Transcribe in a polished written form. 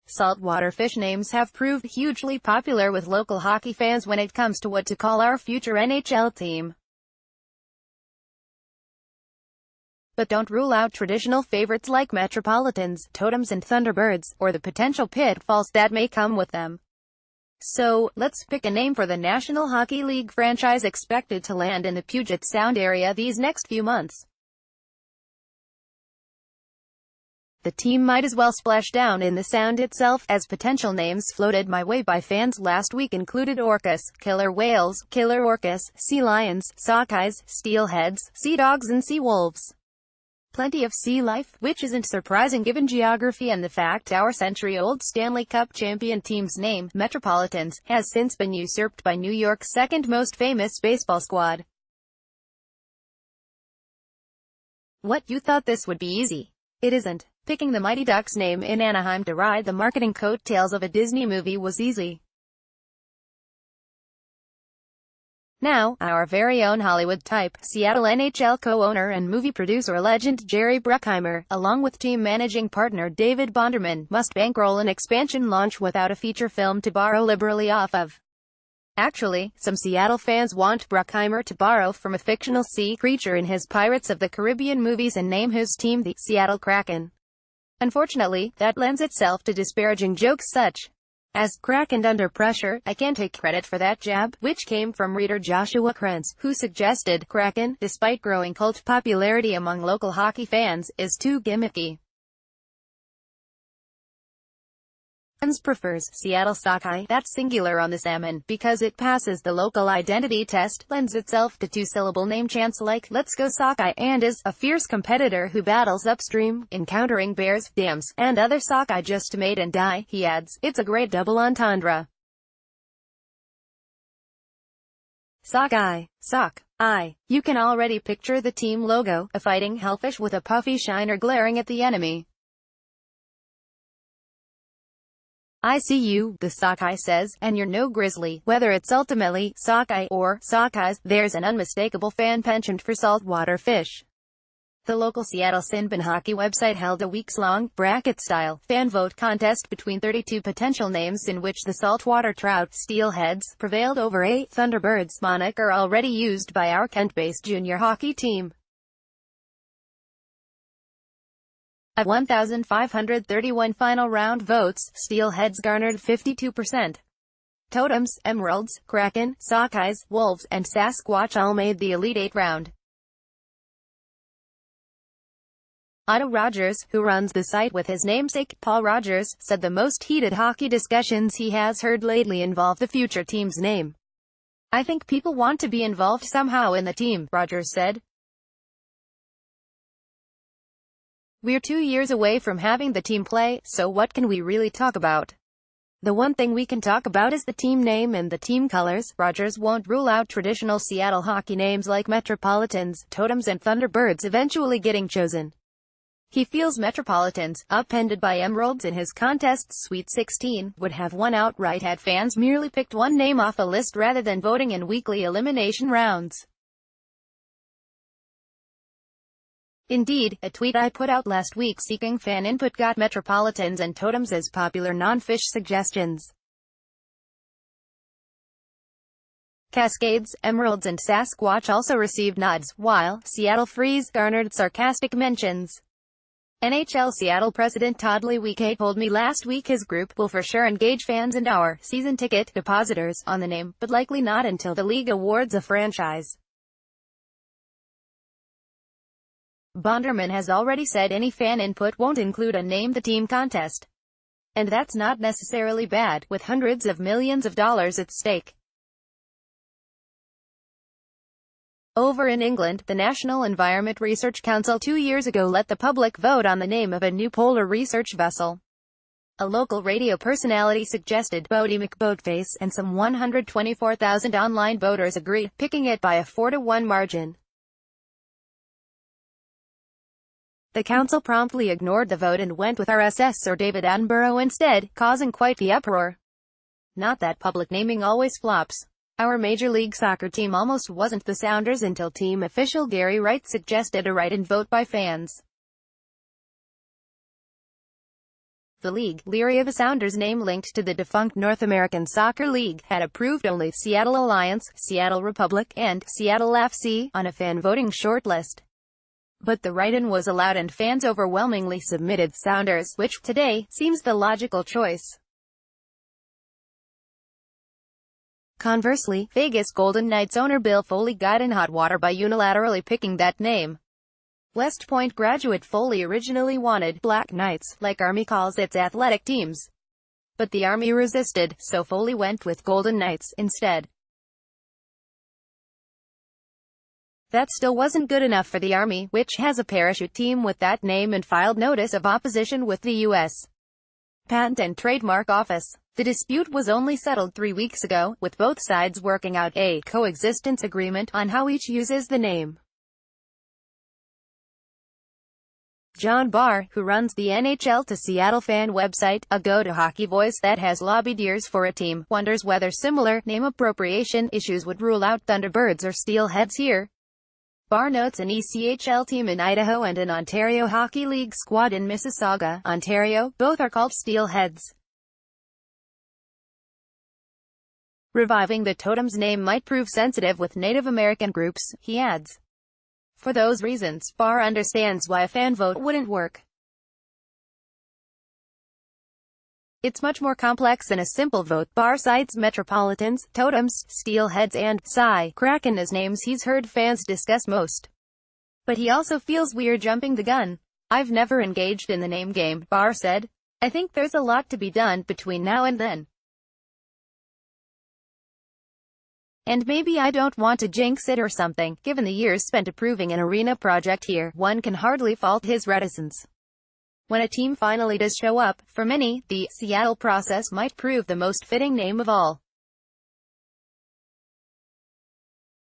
Saltwater fish names have proved hugely popular with local hockey fans when it comes to what to call our future NHL team. But don't rule out traditional favorites like Metropolitans, Totems and Thunderbirds, or the potential pitfalls that may come with them. So, let's pick a name for the National Hockey League franchise expected to land in the Puget Sound area these next few months. The team might as well splash down in the Sound itself, as potential names floated my way by fans last week included orcas, killer whales, killer orcas, sea lions, sockeyes, steelheads, sea dogs and sea wolves. Plenty of sea life, which isn't surprising given geography and the fact our century-old Stanley Cup champion team's name, Metropolitans, has since been usurped by New York's second most famous baseball squad. What, you thought this would be easy? It isn't. Picking the Mighty Ducks name in Anaheim to ride the marketing coattails of a Disney movie was easy. Now, our very own Hollywood type, Seattle NHL co-owner and movie producer legend Jerry Bruckheimer, along with team managing partner David Bonderman, must bankroll an expansion launch without a feature film to borrow liberally off of. Actually, some Seattle fans want Bruckheimer to borrow from a fictional sea creature in his Pirates of the Caribbean movies and name his team the Seattle Kraken. Unfortunately, that lends itself to disparaging jokes such as "Kraken under pressure." I can't take credit for that jab, which came from reader Joshua Krantz, who suggested Kraken, despite growing cult popularity among local hockey fans, is too gimmicky. Krantz prefers Seattle Sockeye, that's singular on the salmon, because it passes the local identity test, lends itself to two-syllable name chants like "Let's Go Sockeye," and is a fierce competitor who battles upstream, encountering bears, dams, and other sockeye just to mate and die. He adds, "It's a great double entendre." Sockeye. Sock-eye. You can already picture the team logo, a fighting hellfish with a puffy shiner glaring at the enemy. "I see you," the sockeye says, "and you're no grizzly." Whether it's ultimately sockeye or sockeyes, there's an unmistakable fan penchant for saltwater fish. The local Seattle Sinbin hockey website held a weeks-long, bracket-style, fan vote contest between 32 potential names in which the saltwater trout, steelheads, prevailed over a Thunderbirds moniker already used by our Kent-based junior hockey team. At 1,531 final round votes, steelheads garnered 52%. Totems, emeralds, kraken, sockeyes, wolves, and sasquatch all made the Elite Eight round. Otto Rogers, who runs the site with his namesake, Paul Rogers, said the most heated hockey discussions he has heard lately involve the future team's name. "I think people want to be involved somehow in the team," Rogers said. "We're 2 years away from having the team play, so what can we really talk about? The one thing we can talk about is the team name and the team colors." Rogers won't rule out traditional Seattle hockey names like Metropolitans, Totems and Thunderbirds eventually getting chosen. He feels Metropolitans, upended by Emeralds in his contest's Sweet 16, would have won outright had fans merely picked one name off a list rather than voting in weekly elimination rounds. Indeed, a tweet I put out last week seeking fan input got Metropolitans and Totems as popular non-fish suggestions. Cascades, Emeralds and Sasquatch also received nods, while Seattle Freeze garnered sarcastic mentions. NHL Seattle president Todd Lewicki told me last week his group will for sure engage fans and our season ticket depositors on the name, but likely not until the league awards a franchise. Bonderman has already said any fan input won't include a Name the Team contest. And that's not necessarily bad, with hundreds of millions of dollars at stake. Over in England, the National Environment Research Council 2 years ago let the public vote on the name of a new polar research vessel. A local radio personality suggested Boaty McBoatface, and some 124,000 online voters agreed, picking it by a 4-to-1 margin. The council promptly ignored the vote and went with RSS Sir David Attenborough instead, causing quite the uproar. Not that public naming always flops. Our Major League Soccer team almost wasn't the Sounders until team official Gary Wright suggested a write-in vote by fans. the league, leery of a Sounders name linked to the defunct North American Soccer League, had approved only Seattle Alliance, Seattle Republic, and Seattle FC on a fan voting shortlist. But the write-in was allowed and fans overwhelmingly submitted Sounders, which, today, seems the logical choice. Conversely, Vegas Golden Knights owner Bill Foley got in hot water by unilaterally picking that name. West Point graduate Foley originally wanted Black Knights, like Army calls its athletic teams. But the Army resisted, so Foley went with Golden Knights instead. That still wasn't good enough for the Army, which has a parachute team with that name and filed notice of opposition with the U.S. Patent and Trademark Office. The dispute was only settled 3 weeks ago, with both sides working out a coexistence agreement on how each uses the name. John Barr, who runs the NHL to Seattle fan website, a go-to-hockey voice that has lobbied years for a team, wonders whether similar name appropriation issues would rule out Thunderbirds or Steelheads here. Barr notes an ECHL team in Idaho and an Ontario Hockey League squad in Mississauga, Ontario, both are called Steelheads. Reviving the Totems name might prove sensitive with Native American groups, he adds. For those reasons, Barr understands why a fan vote wouldn't work. It's much more complex than a simple vote. Barr cites Metropolitans, Totems, Steelheads and Cy Kraken as names he's heard fans discuss most. But he also feels we're jumping the gun. I've never engaged in the name game, Barr said. I think there's a lot to be done between now and then. And maybe I don't want to jinx it or something. Given the years spent approving an arena project here, one can hardly fault his reticence. When a team finally does show up, for many, the Seattle process might prove the most fitting name of all.